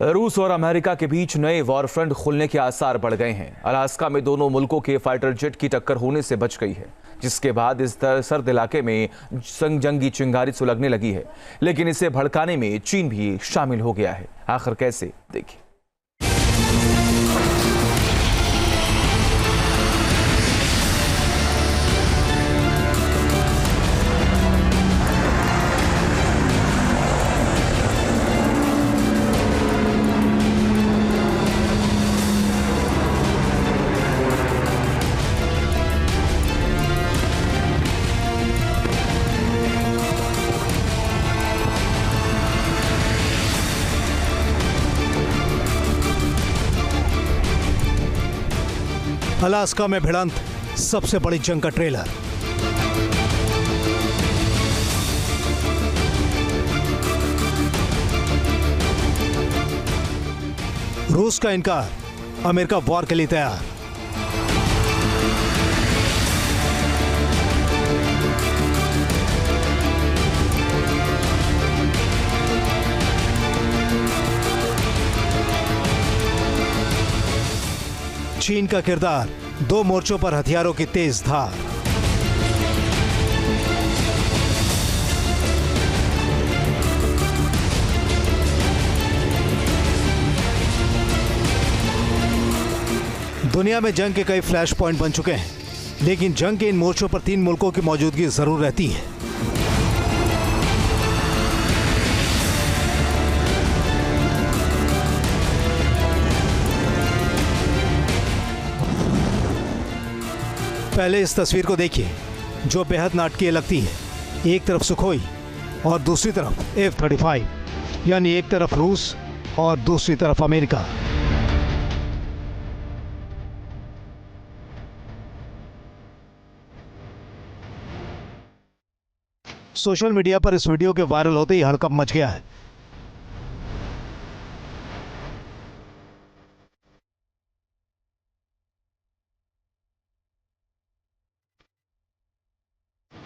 रूस और अमेरिका के बीच नए वॉर फ्रंट खुलने के आसार बढ़ गए हैं। अलास्का में दोनों मुल्कों के फाइटर जेट की टक्कर होने से बच गई है, जिसके बाद इस सर्द इलाके में जंगी चिंगारी सुलगने लगी है। लेकिन इसे भड़काने में चीन भी शामिल हो गया है। आखिर कैसे, देखिए। अलास्का में भिड़ंत, सबसे बड़ी जंग का ट्रेलर। रूस का इनकार, अमेरिका वॉर के लिए तैयार। चीन का किरदार, दो मोर्चों पर हथियारों की तेज धार। दुनिया में जंग के कई फ्लैश पॉइंट बन चुके हैं, लेकिन जंग के इन मोर्चों पर तीन मुल्कों की मौजूदगी जरूर रहती है। पहले इस तस्वीर को देखिए, जो बेहद नाटकीय लगती है। एक तरफ सुखोई और दूसरी तरफ F-35, यानी एक तरफ रूस और दूसरी तरफ अमेरिका। सोशल मीडिया पर इस वीडियो के वायरल होते ही हड़कंप मच गया है।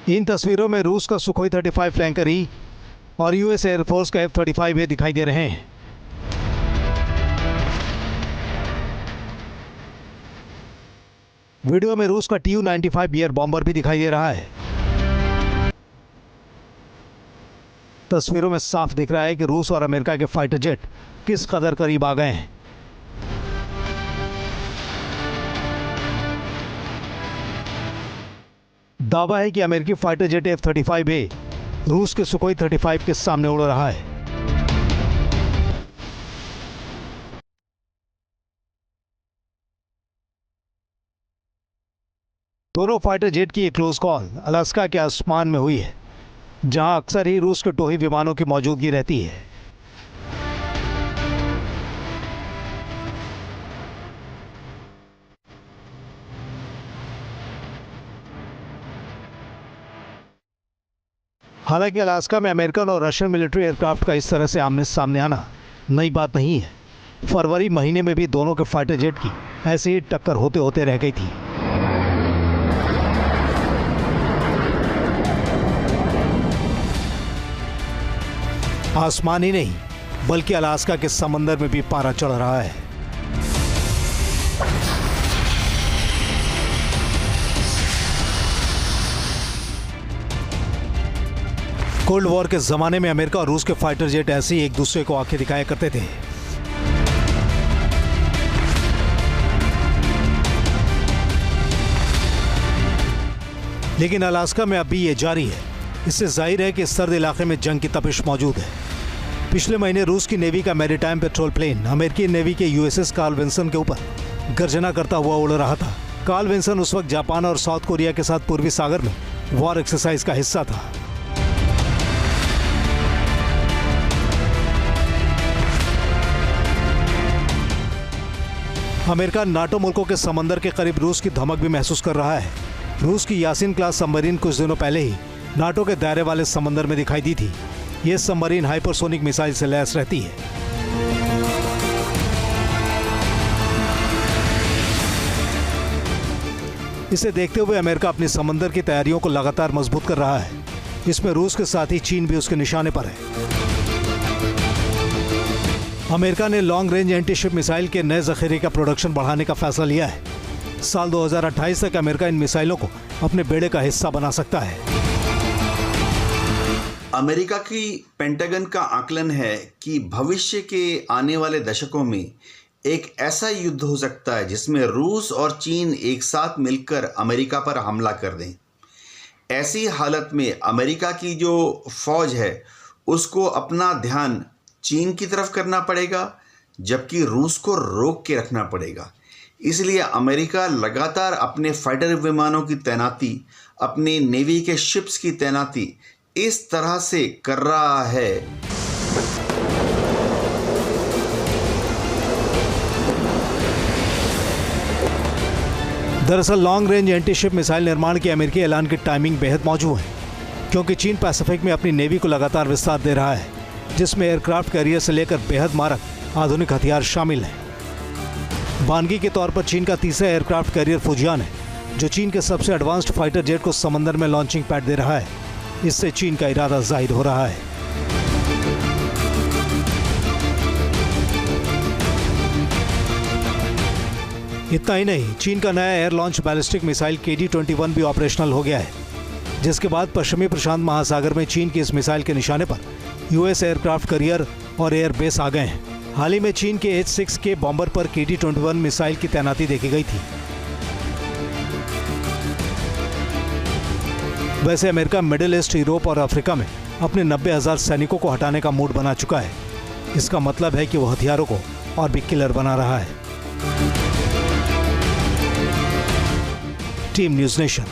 इन तस्वीरों में रूस का सुखोई 35 फ्लैंकर ई और यूएस एयरफोर्स का F-35 दिखाई दे रहे हैं। वीडियो में रूस का Tu-95 एयर बॉम्बर भी दिखाई दे रहा है। तस्वीरों में साफ दिख रहा है कि रूस और अमेरिका के फाइटर जेट किस कदर करीब आ गए हैं। दावा है कि अमेरिकी फाइटर जेट F-35 रूस के सुखोई 35 के सामने उड़ रहा है। दोनों फाइटर जेट की एक क्लोज कॉल अलास्का के आसमान में हुई है, जहां अक्सर ही रूस के टोही विमानों की मौजूदगी रहती है। हालांकि अलास्का में अमेरिकन और रशियन मिलिट्री एयरक्राफ्ट का इस तरह से आमने सामने आना नई बात नहीं है। फरवरी महीने में भी दोनों के फाइटर जेट की ऐसी ही टक्कर होते होते रह गई थी। आसमान ही नहीं, बल्कि अलास्का के समंदर में भी पारा चढ़ रहा है। कोल्ड वॉर के जमाने में अमेरिका और रूस के फाइटर जेट ऐसे ही एक दूसरे को आंखें दिखाया करते थे। लेकिन अलास्का में अभी ये जारी है। इससे जाहिर है कि इस सर्द इलाके में जंग की तपिश मौजूद है। पिछले महीने रूस की नेवी का मैरीटाइम पेट्रोल प्लेन अमेरिकी नेवी के USS कार्ल विंसन के ऊपर गर्जना करता हुआ उड़ रहा था। कार्ल विंसन उस वक्त जापान और साउथ कोरिया के साथ पूर्वी सागर में वॉर एक्सरसाइज का हिस्सा था। अमेरिका नाटो मुल्कों के समंदर के करीब रूस की धमक भी महसूस कर रहा है। रूस की यासीन क्लास सबमरीन कुछ दिनों पहले ही नाटो के दायरे वाले समंदर में दिखाई दी थी। यह सबमरीन हाइपरसोनिक मिसाइल से लैस रहती है। इसे देखते हुए अमेरिका अपनी समंदर की तैयारियों को लगातार मजबूत कर रहा है। इसमें रूस के साथ ही चीन भी उसके निशाने पर है। अमेरिका ने लॉन्ग रेंज एंटी-शिप मिसाइल के नए जखीरे का प्रोडक्शन बढ़ाने का फैसला लिया है। साल 2028 तक अमेरिका इन मिसाइलों को अपने बेड़े का हिस्सा बना सकता है। अमेरिका की पेंटागन का आकलन है कि भविष्य के आने वाले दशकों में एक ऐसा युद्ध हो सकता है जिसमें रूस और चीन एक साथ मिलकर अमेरिका पर हमला कर दें। ऐसी हालत में अमेरिका की जो फौज है उसको अपना ध्यान चीन की तरफ करना पड़ेगा, जबकि रूस को रोक के रखना पड़ेगा। इसलिए अमेरिका लगातार अपने फाइटर विमानों की तैनाती, अपने नेवी के शिप्स की तैनाती इस तरह से कर रहा है। दरअसल लॉन्ग रेंज एंटी-शिप मिसाइल निर्माण के अमेरिकी ऐलान की टाइमिंग बेहद मौजूद है, क्योंकि चीन पैसिफिक में अपनी नेवी को लगातार विस्तार दे रहा है, जिसमें एयरक्राफ्ट कैरियर से लेकर बेहद मारक आधुनिक हथियार शामिल हैं। बानगी के तौर पर चीन का तीसरा एयरक्राफ्ट कैरियर फुजियान है, जो चीन के सबसे एडवांस्ड फाइटर जेट को समंदर में लॉन्चिंग पैड दे रहा है। इससे चीन का इरादा जाहिर हो रहा है। इतना ही नहीं, चीन का नया air launch ballistic missile KD-21 भी ऑपरेशनल हो गया है, जिसके बाद पश्चिमी प्रशांत महासागर में चीन की इस मिसाइल के निशाने पर US एयरक्राफ्ट कैरियर और एयर बेस आ गए हैं। हाल ही में चीन के H-6K बॉम्बर पर KD-21 मिसाइल की तैनाती देखी गई थी। वैसे अमेरिका मिडिल ईस्ट, यूरोप और अफ्रीका में अपने 90,000 सैनिकों को हटाने का मूड बना चुका है। इसका मतलब है कि वो हथियारों को और भी किलर बना रहा है। Team news nation.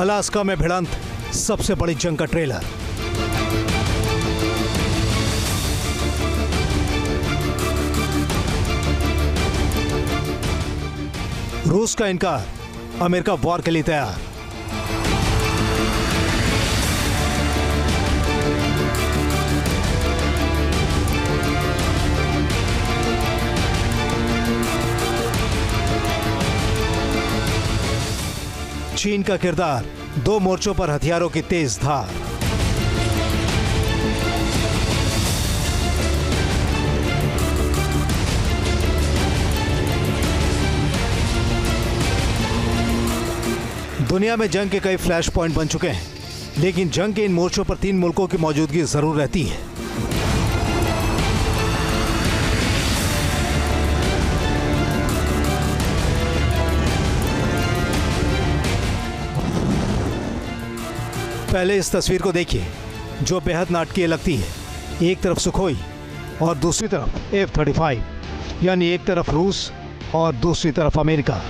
अलास्का में भिड़ंत, सबसे बड़ी जंग का ट्रेलर। रूस का इनकार, अमेरिका वॉर के लिए तैयार। चीन का किरदार, 2 मोर्चों पर हथियारों की तेज धार। दुनिया में जंग के कई फ्लैश पॉइंट बन चुके हैं, लेकिन जंग के इन मोर्चों पर 3 मुल्कों की मौजूदगी जरूर रहती है। पहले इस तस्वीर को देखिए, जो बेहद नाटकीय लगती है। एक तरफ सुखोई और दूसरी तरफ F-35, यानी एक तरफ रूस और दूसरी तरफ अमेरिका।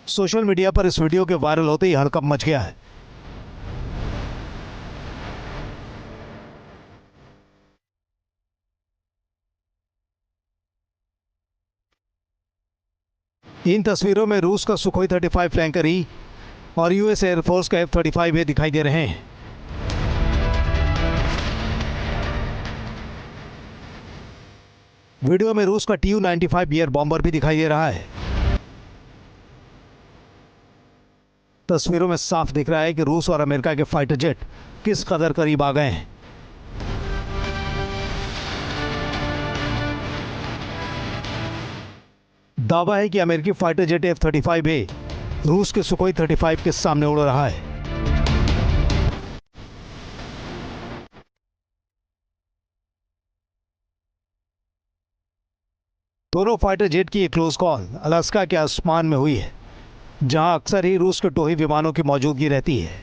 सोशल मीडिया पर इस वीडियो के वायरल होते ही हड़कंप मच गया है। इन तस्वीरों में रूस का सुखोई 35 फ्लैंकर ई और US एयरफोर्स का F-35A दिखाई दे रहे हैं। वीडियो में रूस का Tu-95 एयर बॉम्बर भी दिखाई दे रहा है। तस्वीरों में साफ दिख रहा है कि रूस और अमेरिका के फाइटर जेट किस कदर करीब आ गए हैं। दावा है कि अमेरिकी फाइटर जेट F-35A रूस के सुखोई 35 के सामने उड़ रहा है। दोनों फाइटर जेट की एक क्लोज कॉल अलास्का के आसमान में हुई है, जहां अक्सर ही रूस के टोही विमानों की मौजूदगी रहती है।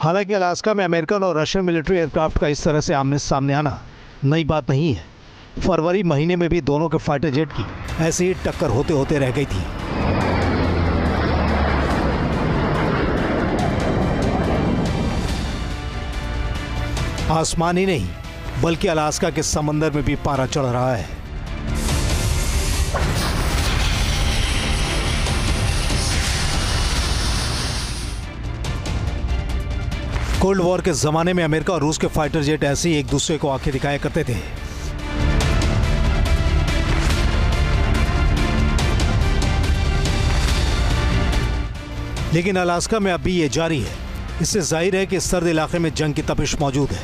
हालांकि अलास्का में अमेरिकन और रशियन मिलिट्री एयरक्राफ्ट का इस तरह से आमने सामने आना नई बात नहीं है। फरवरी महीने में भी दोनों के फाइटर जेट की ऐसी ही टक्कर होते होते रह गई थी। आसमान ही नहीं बल्कि अलास्का के समंदर में भी पारा चढ़ रहा है। कोल्ड वॉर के जमाने में अमेरिका और रूस के फाइटर जेट ऐसे ही एक दूसरे को आंखें दिखाया करते थे। लेकिन अलास्का में अब भी ये जारी है। इससे जाहिर है कि इस सर्द इलाके में जंग की तपिश मौजूद है।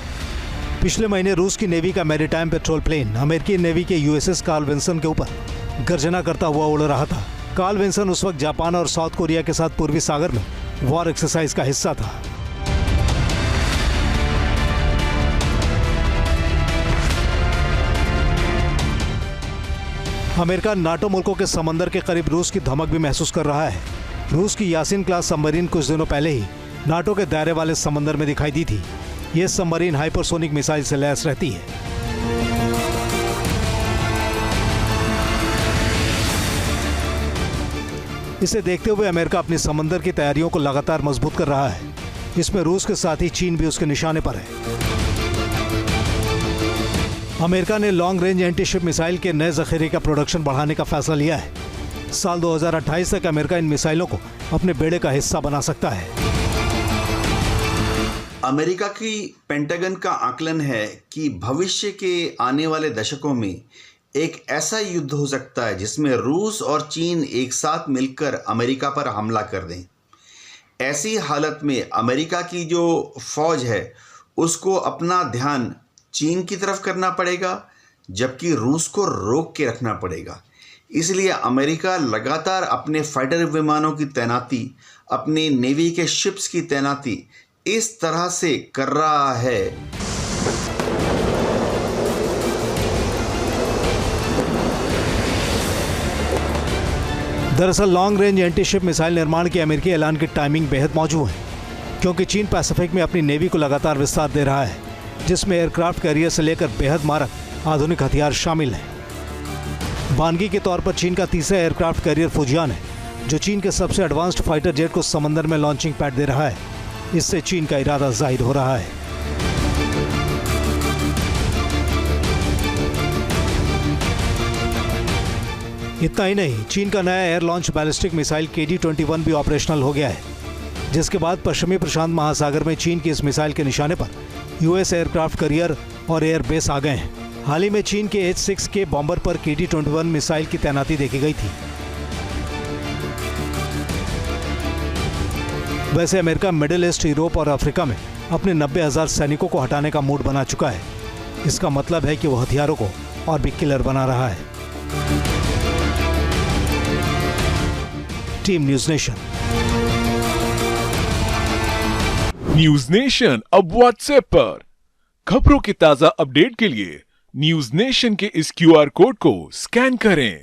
पिछले महीने रूस की नेवी का मैरीटाइम पेट्रोल प्लेन अमेरिकी नेवी के यूएसएस कार्ल विंसन के ऊपर गर्जना करता हुआ उड़ रहा था। कार्ल विंसन उस वक्त जापान और साउथ कोरिया के साथ पूर्वी सागर में वॉर एक्सरसाइज का हिस्सा था। अमेरिका नाटो मुल्कों के समंदर के करीब रूस की धमक भी महसूस कर रहा है। रूस की यासीन क्लास सबमरीन कुछ दिनों पहले ही नाटो के दायरे वाले समंदर में दिखाई दी थी। यह सबमरीन हाइपरसोनिक मिसाइल से लैस रहती है। इसे देखते हुए अमेरिका अपनी समंदर की तैयारियों को लगातार मजबूत कर रहा है। इसमें रूस के साथ ही चीन भी उसके निशाने पर है। अमेरिका ने लॉन्ग रेंज एंटी-शिप मिसाइल के नए जखीरे का प्रोडक्शन बढ़ाने का फैसला लिया है। साल 2028 तक अमेरिका इन मिसाइलों को अपने बेड़े का हिस्सा बना सकता है। अमेरिका की पेंटागन का आकलन है कि भविष्य के आने वाले दशकों में एक ऐसा युद्ध हो सकता है जिसमें रूस और चीन एक साथ मिलकर अमेरिका पर हमला कर दें। ऐसी हालत में अमेरिका की जो फौज है उसको अपना ध्यान चीन की तरफ करना पड़ेगा, जबकि रूस को रोक के रखना पड़ेगा। इसलिए अमेरिका लगातार अपने फाइटर विमानों की तैनाती, अपने नेवी के शिप्स की तैनाती इस तरह से कर रहा है। दरअसल long range anti ship missile निर्माण के अमेरिकी ऐलान की टाइमिंग बेहद मौजूद है, क्योंकि चीन पैसिफिक में अपनी नेवी को लगातार विस्तार दे रहा है, जिसमें एयरक्राफ्ट कैरियर से लेकर बेहद मारक आधुनिक हथियार शामिल हैं। बानगी के तौर पर चीन का तीसरा एयरक्राफ्ट कैरियर फुजियान है, जो चीन के सबसे एडवांस्ड फाइटर जेट को समंदर में लॉन्चिंग पैड दे रहा है। इससे चीन का इरादा जाहिर हो रहा है। इतना ही नहीं, चीन का नया air launch ballistic missile KD-21 भी ऑपरेशनल हो गया है, जिसके बाद पश्चिमी प्रशांत महासागर में चीन की इस मिसाइल के निशाने पर यूएस एयरक्राफ्ट कैरियर और एयर बेस आ गए हैं। हाल ही में चीन के H-6K बॉम्बर पर KD-21 मिसाइल की तैनाती देखी गई थी। वैसे अमेरिका मिडिल ईस्ट, यूरोप और अफ्रीका में अपने 90,000 सैनिकों को हटाने का मूड बना चुका है। इसका मतलब है कि वो हथियारों को और भी किलर बना रहा है। Team news nation. News nation अब व्हाट्सएप पर खबरों की ताजा अपडेट के लिए न्यूज़ नेशन के इस QR कोड को स्कैन करें।